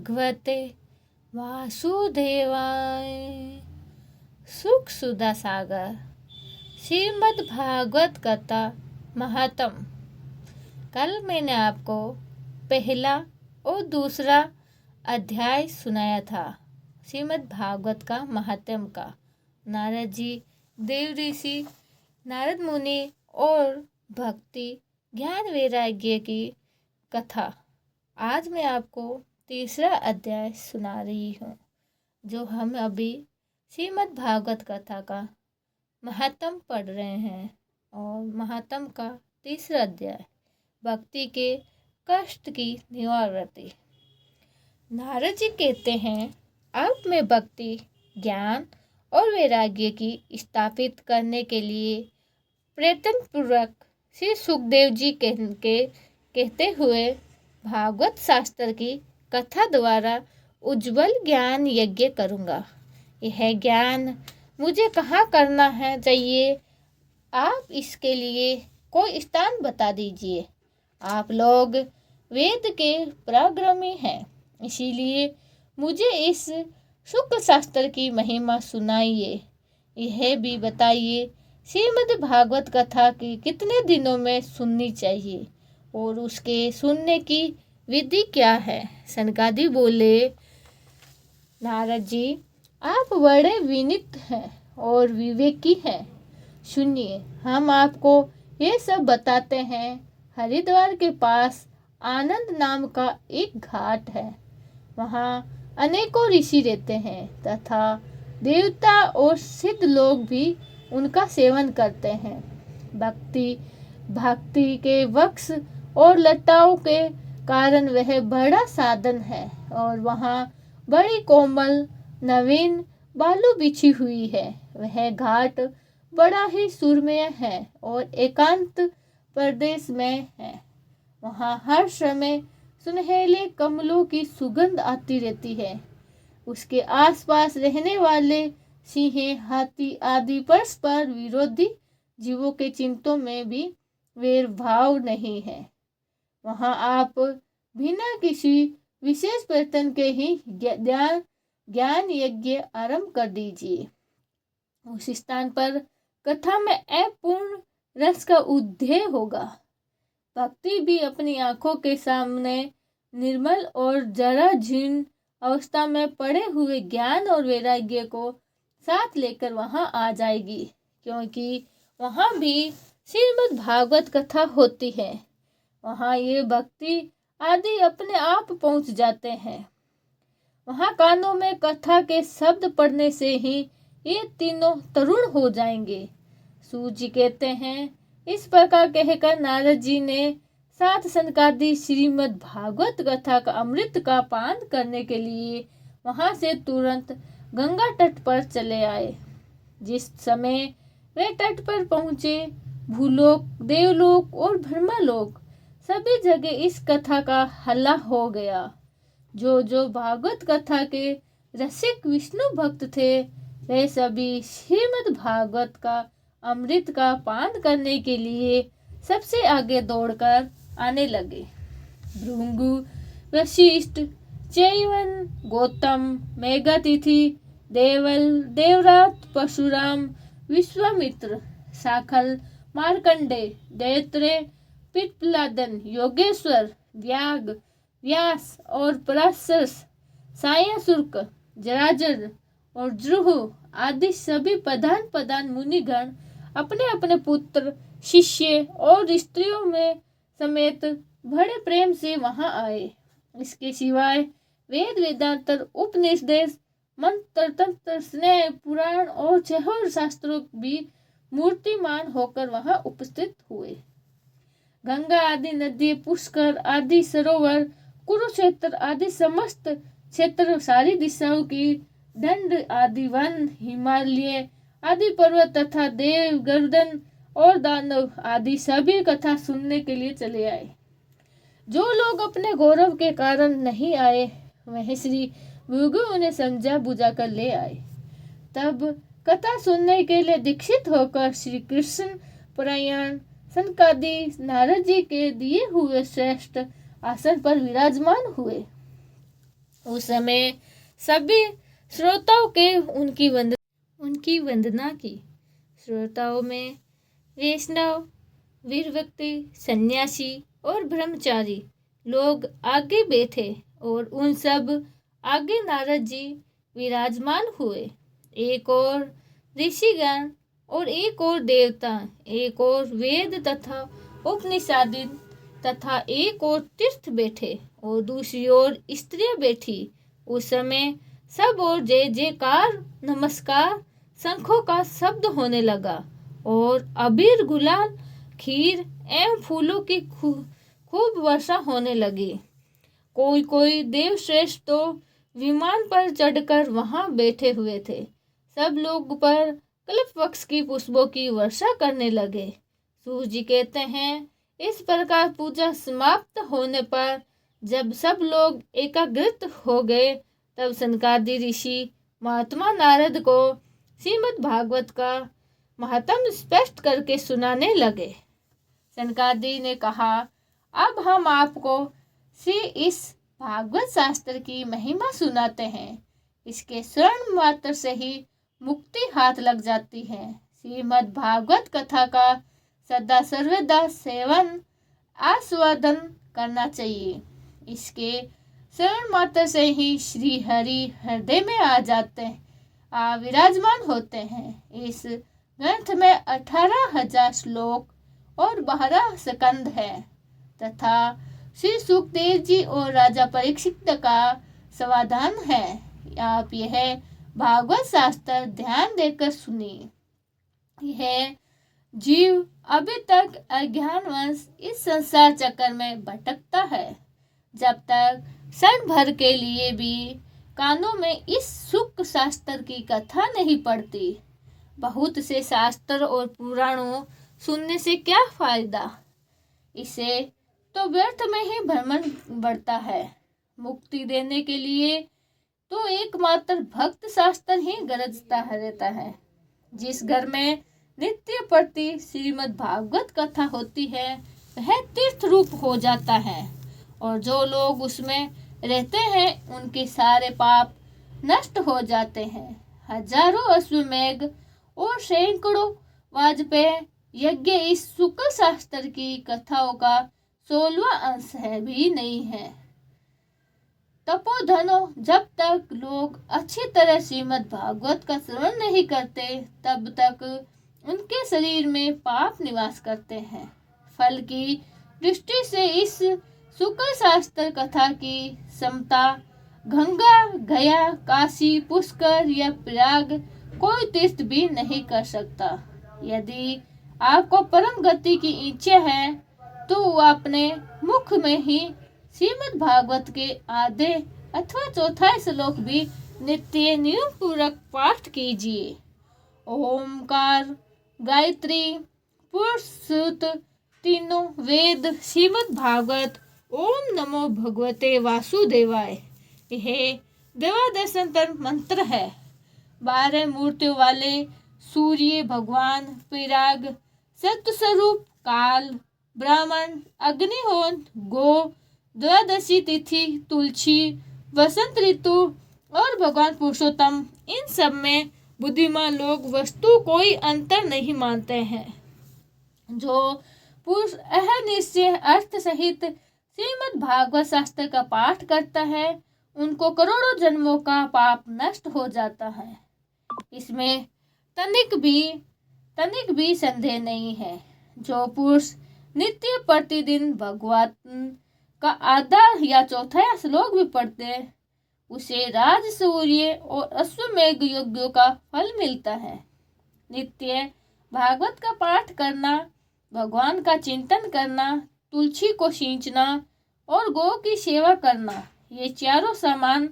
भगवते वासुदेवाय। सुख सुधा सागर श्रीमद् भागवत कथा महात्म। कल मैंने आपको पहला और दूसरा अध्याय सुनाया था श्रीमद् भागवत का महात्म का। नारद जी, देव ऋषि, नारद मुनि और भक्ति ज्ञान वैराग्य की कथा। आज मैं आपको तीसरा अध्याय सुना रही हूँ, जो हम अभी श्रीमद् भागवत कथा का महात्म पढ़ रहे हैं। और महात्म का तीसरा अध्याय, भक्ति के कष्ट की निवारति। नारद जी कहते हैं, अब मैं भक्ति, ज्ञान और वैराग्य की स्थापित करने के लिए प्रयत्न पूर्वक श्री सुखदेव जी कहते हुए भागवत शास्त्र की कथा द्वारा उज्जवल ज्ञान यज्ञ करूँगा। यह ज्ञान मुझे कहाँ करना है चाहिए, आप इसके लिए कोई स्थान बता दीजिए। आप लोग वेद के पराक्रमी हैं, इसीलिए मुझे इस शुक्ल शास्त्र की महिमा सुनाइए। यह भी बताइए, श्रीमद् भागवत कथा की कितने दिनों में सुननी चाहिए और उसके सुनने की विधि क्या है। सनकादि बोले, नारद जी, आप बड़े विनीत हैं और विवेकी हैं। सुनिए, हम आपको ये सब बताते हैं। हरिद्वार के पास आनंद नाम का एक घाट है। वहाँ अनेकों ऋषि रहते हैं तथा देवता और सिद्ध लोग भी उनका सेवन करते हैं। भक्ति के वक्ष और लताओं के कारण वह बड़ा साधन है और वहाँ बड़ी कोमल नवीन बालू बिछी हुई है। वह घाट बड़ा ही सुरम्य है और एकांत प्रदेश में है। वहाँ हर समय सुनहले कमलों की सुगंध आती रहती है। उसके आसपास रहने वाले सिंह, हाथी आदि परस्पर विरोधी जीवों के चिंतों में भी वैर भाव नहीं है। वहाँ आप बिना किसी विशेष प्रयत्न के ही ज्ञान यज्ञ आरंभ कर दीजिए। उस स्थान पर कथा में अपूर्ण रस का उदय होगा। भक्ति भी अपनी आंखों के सामने निर्मल और जरा जीर्ण अवस्था में पड़े हुए ज्ञान और वैराग्य को साथ लेकर वहां आ जाएगी, क्योंकि वहां भी श्रीमद् भागवत कथा होती है। वहां ये भक्ति आदि अपने आप पहुंच जाते हैं। वहां कानों में कथा के शब्द पढ़ने से ही ये तीनों तरुण हो जाएंगे। सूत जी कहते हैं, इस प्रकार कहकर नारद जी ने सात सनकादि श्रीमद् भागवत कथा का अमृत का पान करने के लिए वहां से तुरंत गंगा तट पर चले आए। जिस समय वे तट पर पहुंचे, भूलोक, देवलोक और ब्रह्मलोक सभी जगह इस कथा का हल्ला हो गया। जो भागवत कथा के रसिक विष्णु भक्त थे, वे सभी श्रीमद् भागवत का अमृत का पान करने के लिए सबसे आगे दौड़कर आने लगे। भृंगु, वशिष्ठ, चैवन, गौतम, मेघातिथि, देवल, देवरात, परशुराम, विश्वामित्र, साखल, मार्कंडे, दैत्रेय, पिप्पलादन, योगेश्वर, व्यास और पराशर, सायासुर्क, जराजर और द्रुह आदि सभी प्रधान मुनिगण अपने अपने पुत्र, शिष्य और स्त्रियों में समेत बड़े प्रेम से वहां आए। इसके सिवाय वेद, वेदांतर, उपनिषद, मंत्र, तंत्र, स्नेह, पुराण और छह शास्त्रों भी मूर्तिमान होकर वहां उपस्थित हुए। गंगा आदि नदी, पुष्कर आदि सरोवर, कुरुक्षेत्र आदि समस्त क्षेत्र, सारी दिशाओं की दंड आदि वन, हिमालय आदि पर्वत तथा देव, गर्दन और दानव आदि सभी कथा सुनने के लिए चले आए। जो लोग अपने गौरव के कारण नहीं आए, वह श्री भृगु उन्हें समझा बुझा कर ले आए। तब कथा सुनने के लिए दीक्षित होकर श्री कृष्ण परायण सनकादि नारद जी के दिए हुए श्रेष्ठ आसन पर विराजमान हुए। उस समय सभी श्रोताओं के उनकी वंदना की। श्रोताओं में वैष्णव, वीर व्यक्ति, सन्यासी और ब्रह्मचारी लोग आगे बैठे और उन सब आगे नारद जी विराजमान हुए। एक और ऋषिगण और एक और देवता, एक और वेद तथा उपनिषादिन तथा एक और तीर्थ बैठे और दूसरी ओर स्त्रियां बैठी। उस समय सब और जय जयकार, नमस्कार, शंखों का शब्द होने लगा और अबीर, गुलाल, खीर एवं फूलों की खूब वर्षा होने लगी। कोई कोई देवश्रेष्ठ तो विमान पर चढ़कर वहां बैठे हुए थे। सब लोग पर कल्प वृक्ष की पुष्पों की वर्षा करने लगे। सूर्य जी कहते हैं, इस प्रकार पूजा समाप्त होने पर जब सब लोग एकाग्रित हो गए, तब सनकादि ऋषि महात्मा नारद को श्रीमद् भागवत का महात्म्य स्पष्ट करके सुनाने लगे। सनकादि ने कहा, अब हम आपको श्री इस भागवत शास्त्र की महिमा सुनाते हैं। इसके श्रवण मात्र से ही मुक्ति हाथ लग जाती है। श्रीमद् भागवत कथा का सदा सर्वदा सेवन आस्वादन करना चाहिए। इसके श्रवण मात्र से ही श्री हरि हृदय में आ जाते हैं, विराजमान होते हैं। इस ग्रंथ में 18,000 श्लोक और 12 स्कंद है तथा श्री सुखदेव जी और राजा परीक्षित का समाधान है। आप यह भागवत शास्त्र ध्यान देकर सुनिए। यह जीव अभी तक अज्ञानवश इस संसार चक्कर में भटकता है। जब तक क्षण भर के लिए भी कानों में इस सुख शास्त्र की कथा नहीं पड़ती। बहुत से शास्त्र और पुराणों सुनने से क्या फायदा, इसे तो व्यर्थ में ही भ्रमण बढ़ता है। मुक्ति देने के लिए तो एकमात्र भक्त शास्त्र ही गरजता रहता है। जिस घर में नित्य प्रति श्रीमद् भागवत कथा होती है, वह तीर्थ रूप हो जाता है और जो लोग उसमें रहते हैं उनके सारे पाप नष्ट हो जाते हैं। हजारों अश्वमेघ और सैकड़ों वाजपेय यज्ञ इस शुक्ल शास्त्र की कथाओं का 16वां अंश है भी नहीं है। तपोधनो, जब तक लोग अच्छी तरह श्रीमद् भागवत का श्रवण नहीं करते, तब तक उनके शरीर में पाप निवास करते हैं। फल की दृष्टि से इस शुक्ल शास्त्र कथा की समता गंगा, गया, काशी, पुष्कर या प्रयाग कोई तीर्थ भी नहीं कर सकता। यदि आपको परम गति की इच्छा है तो अपने मुख में ही श्रीमद् भागवत के आधे अथवा चौथाई श्लोक भी नित्य नियम पूर्वक पाठ कीजिए। ओमकार, गायत्री, पुरुष सूक्त, तीनों वेद, श्रीमद् भागवत, ओम नमो भगवते वासुदेवाय, यह देवादशांतर मंत्र है। 12 मूर्तियों वाले सूर्य भगवान, पिराग, सत्स्वरूप, काल, ब्राह्मण, अग्निहोत्र, गो, द्वादशी तिथि, तुलसी, वसंत ऋतु और भगवान पुरुषोत्तम, इन सब में बुद्धिमान लोग वस्तु कोई अंतर नहीं मानते हैं। जो पुरुष अहनिश्चय अर्थ सहित श्रीमद् भागवत शास्त्र का पाठ करता है, उनको करोड़ों जन्मों का पाप नष्ट हो जाता है। इसमें तनिक भी संदेह नहीं है। जो पुरुष नित्य प्रतिदिन भगवत का आधा या चौथा श्लोक भी पढ़ते, उसे राज, सूर्य और अश्वमेघ यज्ञों का फल मिलता है। नित्य भागवत का पाठ करना, भगवान का चिंतन करना, तुलसी को सींचना और गौ की सेवा करना, ये चारों समान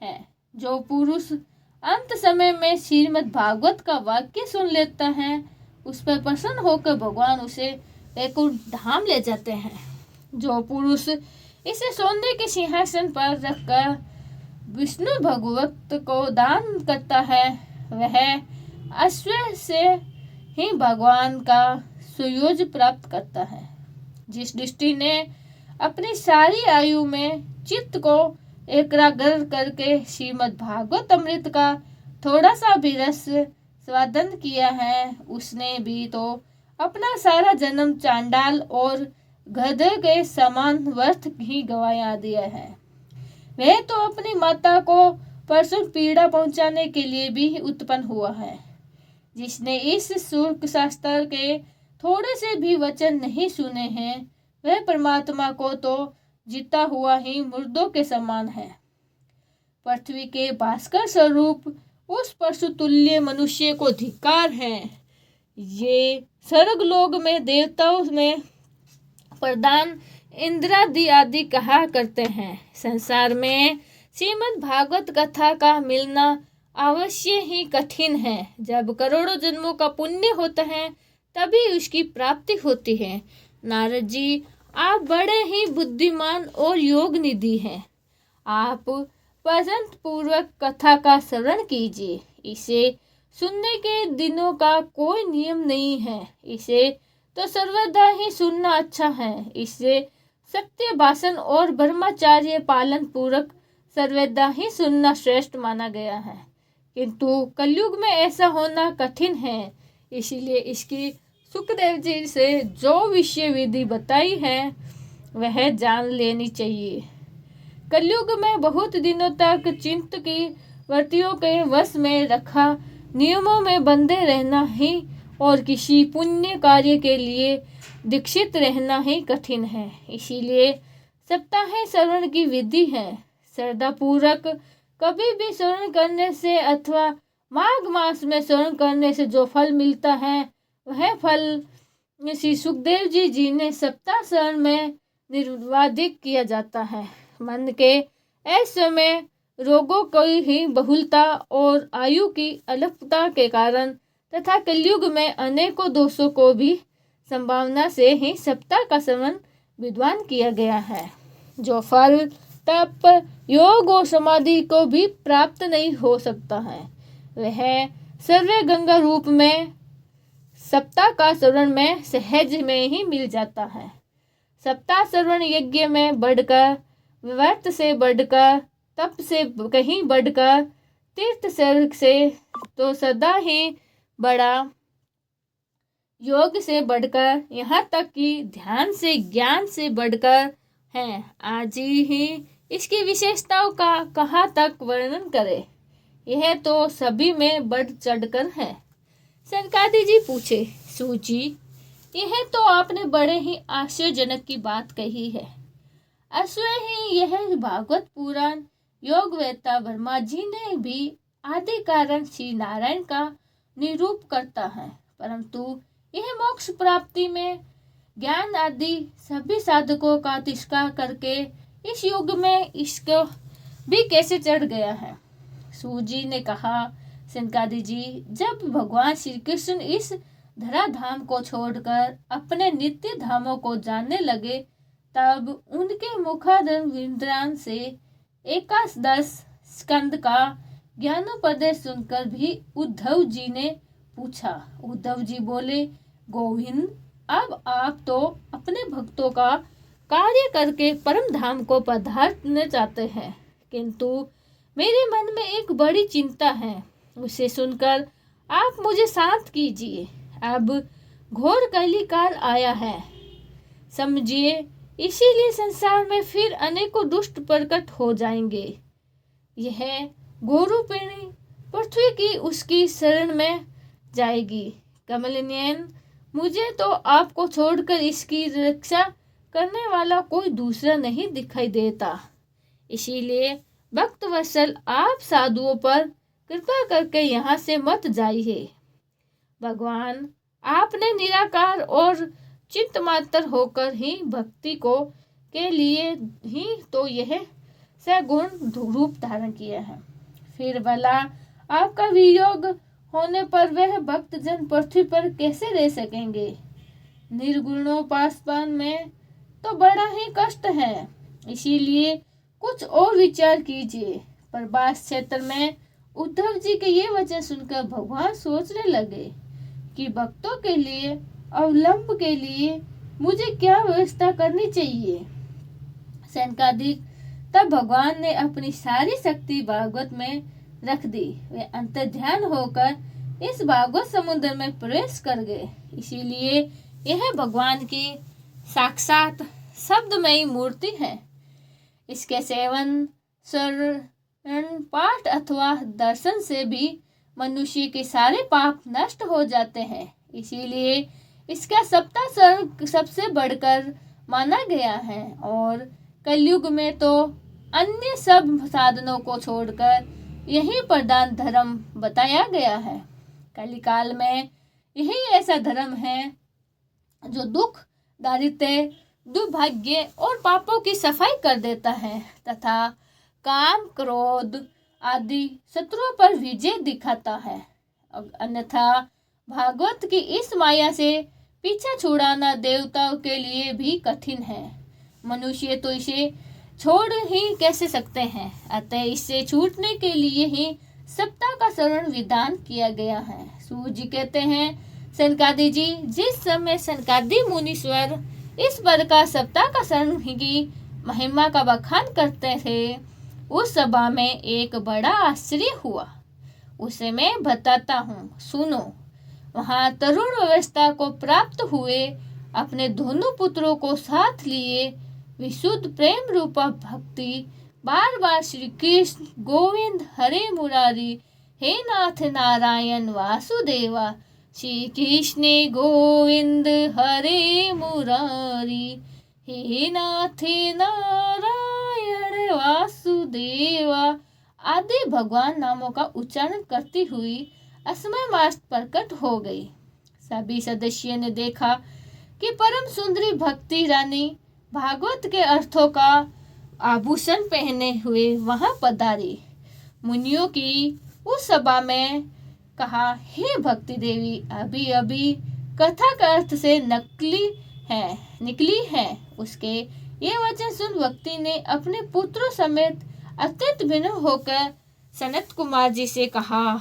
है। जो पुरुष अंत समय में श्रीमद् भागवत का वाक्य सुन लेता है, उस पर प्रसन्न होकर भगवान उसे वैकुंठ धाम ले जाते हैं। जो पुरुष इसे सोने के सिंहासन पर रखकर विष्णु भगवत को दान करता है, वह अश्व से ही भगवान का सुयोज प्राप्त करता है। जिस दृष्टि ने अपनी सारी आयु में चित्त को एकाग्र करके श्रीमद् भागवत अमृत का थोड़ा सा भी रस स्वादन किया है, उसने भी तो अपना सारा जन्म चांडाल और गधे के समान व्यर्थ ही गवाया दिया है। वह तो अपनी माता को परसों पीड़ा पहुंचाने के लिए भी उत्पन्न हुआ है। जिसने इस शुल्क शास्त्र के थोड़े से भी वचन नहीं सुने हैं, वह परमात्मा को तो जीता हुआ ही मुर्दों के समान है। पृथ्वी के भास्कर स्वरूप उस पशुतुल्य मनुष्य को धिक्कार है। ये स्वर्ग लोक में देवताओं में प्रधान इंद्रादि आदि कहा करते हैं। संसार में श्रीमद् भागवत कथा का मिलना अवश्य ही कठिन है। जब करोड़ों जन्मों का पुण्य होता है तभी उसकी प्राप्ति होती है। नारद जी, आप बड़े ही बुद्धिमान और योग निधि हैं। आप प्रसन्न पूर्वक कथा का श्रवण कीजिए। इसे सुनने के दिनों का कोई नियम नहीं है। इसे तो सर्वदा ही सुनना अच्छा है। इससे सत्य भाषण और ब्रह्मचार्य पालन पूर्वक सर्वदा ही सुनना श्रेष्ठ माना गया है। किंतु कलयुग में ऐसा होना कठिन है। इसीलिए इसकी सुखदेव जी से जो विषय विधि बताई है वह जान लेनी चाहिए। कलयुग में बहुत दिनों तक चिंत की वृत्तियों के वश में रखा नियमों में बंधे रहना ही और किसी पुण्य कार्य के लिए दीक्षित रहना ही कठिन है। इसीलिए सप्ताह श्रवण की विधि है। श्रद्धा पूर्वक कभी भी श्रवण करने से अथवा माघ मास में श्रवण करने से जो फल मिलता है वह फल श्री सुखदेव जी ने सप्ताह श्रवण में निर्वाधित किया जाता है। मन के ऐसे में रोगों की ही बहुलता और आयु की अल्पता के कारण तथा कलयुग में अनेकों दोषों को भी संभावना से ही सप्ताह का श्रवण विद्वान किया गया है। जो फल तप योग और समाधि को भी प्राप्त नहीं हो सकता है वह सर्वे गंगा रूप में सप्ताह का श्रवण में सहज में ही मिल जाता है। सप्ताह श्रवण यज्ञ में बढ़कर, व्रत से बढ़कर, तप से कहीं बढ़कर, तीर्थ से तो सदा ही बड़ा, योग से बढ़कर, यहाँ तक कि ध्यान से ज्ञान से बढ़कर है। आज ही इसकी विशेषताओं का कहाँ तक वर्णन करें, यह तो सभी में बढ़ चढ़कर है। सनकादि जी पूछे, सूजी, यह तो आपने बड़े ही आश्चर्यजनक की बात कही है। अश्वय ही यह भागवत पुराण योगवेत्ता वर्मा जी ने भी आदि कारण श्री नारायण का निरूप करता है, परंतु यह मोक्ष प्राप्ति में ज्ञान आदि सभी साधकों का तिरस्कार करके इस युग में इसको भी कैसे चढ़ गया है। सूजी ने कहा, सनकादि जी, जब भगवान श्री कृष्ण इस धराधाम को छोड़कर अपने नित्य धामों को जानने लगे तब उनके मुखारविंद से एकादश स्कंद का ज्ञानोपदेश सुनकर भी उद्धव जी ने पूछा। उद्धव जी बोले, गोविंद, अब आप तो अपने भक्तों का कार्य करके परम धाम को पधारने चाहते हैं, किंतु मेरे मन में एक बड़ी चिंता है। उसे सुनकर आप मुझे शांत कीजिए। अब घोर कली काल आया है, समझिए, इसीलिए संसार में फिर अनेकों दुष्ट प्रकट हो जाएंगे। यह गोरूपिणी पृथ्वी की उसकी शरण में जाएगी। कमलनयन, मुझे तो आपको छोड़कर इसकी रक्षा करने वाला कोई दूसरा नहीं दिखाई देता। इसीलिए भक्त वत्सल, आप साधुओं पर कृपा करके यहाँ से मत जाइए। भगवान, आपने निराकार और चित्त मात्र होकर ही भक्ति को के लिए ही तो यह सगुण रूप धारण किया है। फिर भला आपका वियोग होने पर वह भक्त जन पृथ्वी पर कैसे रह सकेंगे। निर्गुणोपासना में तो बड़ा ही कष्ट है, इसीलिए कुछ और विचार कीजिए। प्रभास क्षेत्र में उद्धव जी के ये वचन सुनकर भगवान सोचने लगे कि भक्तों के लिए अवलंब के लिए मुझे क्या व्यवस्था करनी चाहिए। सनकादिक तब भगवान ने अपनी सारी शक्ति भागवत में रख दी। वे अंतर्ध्यान होकर इस भागवत समुद्र में प्रवेश कर गए। इसीलिए यह भगवान की साक्षात शब्दमयी मूर्ति है। इसके सेवन, श्रवण, पाठ अथवा दर्शन से भी मनुष्य के सारे पाप नष्ट हो जाते हैं। इसीलिए इसका सप्ताह स्वर्ग सबसे बढ़कर माना गया है और कलयुग में तो अन्य सब साधनों को छोड़कर यही प्रधान धर्म बताया गया है। कलिकाल में यही ऐसा धर्म है जो दुख, दारिद्र्य, दुर्भाग्य और पापों की सफाई कर देता है तथा काम, क्रोध आदि शत्रुओं पर विजय दिखाता है। अन्यथा भागवत की इस माया से पीछा छुड़ाना देवताओं के लिए भी कठिन है। मनुष्य तो इसे छोड़ ही कैसे सकते हैं। अतः इससे छूटने के लिए ही सप्ताह का श्रवण विधान किया गया है। सूर्य जी कहते हैं, सनकादि जी, जिस समय सनकादि मुनीश्वर इस प्रकार सप्ताह का श्रवण की महिमा का बखान करते थे, उस सभा में एक बड़ा आश्चर्य हुआ। उसे मैं बताता हूँ, सुनो। वहाँ तरुण अवस्था को प्राप्त हुए अपने दोनों पुत्रों को साथ लिए विशुद्ध प्रेम रूपा भक्ति बार बार श्री कृष्ण गोविंद हरे मुरारी हे नाथ नारायण वासुदेवा, श्री कृष्ण गोविंद हरे मुरारी हे नाथ नारायण वासुदेवा आदि भगवान नामों का उच्चारण करती हुई असमय मास प्रकट हो गई। सभी सदस्यों ने देखा कि परम सुंदरी भक्ति रानी भागवत के अर्थों का आभूषण पहने हुए वहां पधारी। मुनियों की उस सभा में कहा, हे भक्ति देवी, अभी अभी कथा का अर्थ से निकली है। उसके ये वचन सुन भक्ति ने अपने पुत्रों समेत अत्यंत विनम्र होकर सनत कुमार जी से कहा।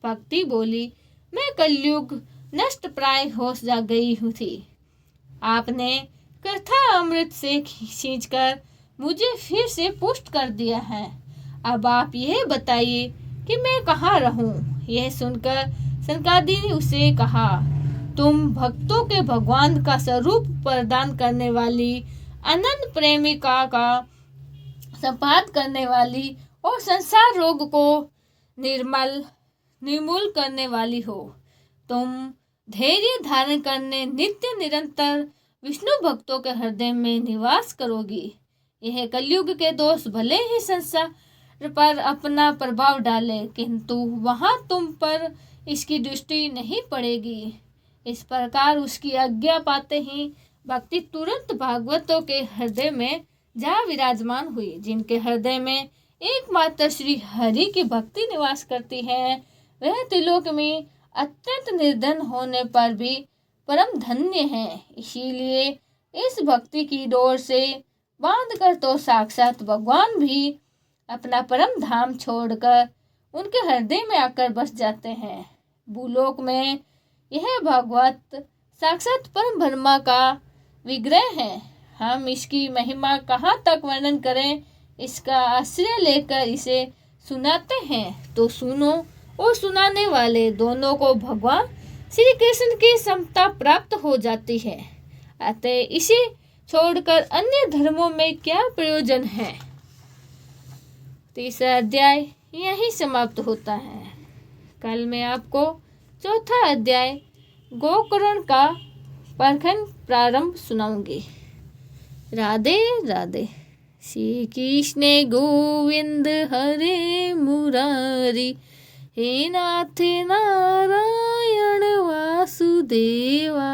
भक्ति बोली, मैं कलयुग नष्ट प्राय हो जा गई हूँ थी। आपने कथा अमृत से खींचकर मुझे फिर से पुष्ट कर दिया है। अब आप यह बताइए कि मैं कहाँ रहूं। यह सुनकर सनकादि ने उसे कहा, तुम भक्तों के भगवान का स्वरूप प्रदान करने वाली, अनंत प्रेमिका का संपाद करने वाली और संसार रोग को निर्मूल करने वाली हो। तुम धैर्य धारण करने नित्य निरंतर विष्णु भक्तों के हृदय में निवास करोगी। यह कलयुग के दोष भले ही संसार पर अपना प्रभाव डाले, किंतु वहां तुम पर इसकी दृष्टि नहीं पड़ेगी। इस प्रकार उसकी आज्ञा पाते ही भक्ति तुरंत भागवतों के हृदय में जा विराजमान हुई। जिनके हृदय में एकमात्र श्री हरि की भक्ति निवास करती है, वह त्रिलोक में अत्यंत निर्धन होने पर भी परम धन्य है। इसीलिए इस भक्ति की डोर से बांधकर तो साक्षात भगवान भी अपना परम धाम छोड़कर उनके हृदय में आकर बस जाते हैं। भूलोक में यह भागवत साक्षात परम ब्रह्मा का विग्रह है। हम इसकी महिमा कहाँ तक वर्णन करें, इसका आश्रय लेकर इसे सुनाते हैं। तो सुनो और सुनाने वाले दोनों को भगवान श्री कृष्ण की समता प्राप्त हो जाती है। अतः इसे छोड़कर अन्य धर्मों में क्या प्रयोजन है। तीसरा अध्याय यही समाप्त होता है। कल मैं आपको चौथा अध्याय गोकर्ण का प्रखंड प्रारंभ सुनाऊंगी। राधे राधे। श्री कृष्ण गोविंद हरे मुरारी हे नाथ नारायण वासुदेवा।